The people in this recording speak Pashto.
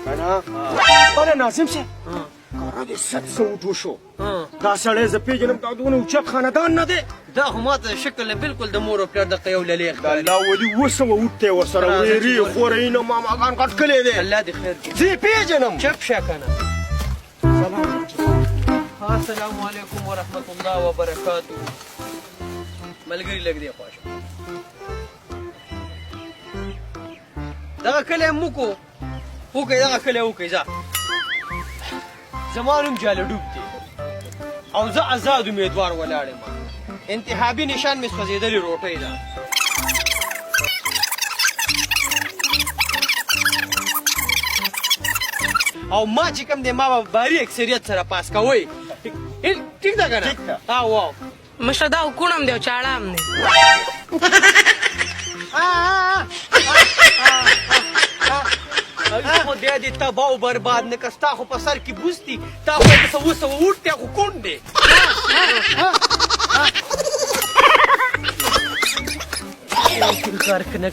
بله ناظم شه کارا دې ست سوټ وشو دا سړی زه پېژنم دا دونه اوچت خاندان نه دی دا خو ماته شکل بالکل د مور او پلار دغه یو للی د الله ولي اووه سوه اوټ دی ورسره ویرې خورۍ نه ماماګان غټ کلی دی الله دې خیر کړي زه یې پېژنم چپ شه کنه السلام علیکم ورحمت الله وبرکاتو ملګری لګ دی خواشه دغه کلی موکو وکړئ دغه کلی وکړئ ځه زما نوم جالډوب دی او زه آزاد امیدوار ولاړ یم انتخابي نشان مې سوځېدلې روټۍ ده او ما چې کوم دی ما به باري اکثریت سره پاس کوئ ټیک ده که نه واو مشره دا کوڼم دی او چاړه هم دی خدای دې تباه او برباد نه کړه ستا خو په سر کې بوس دي تا خو یې څه اووه سوه اوټ دی خو کونډ دی کار که نه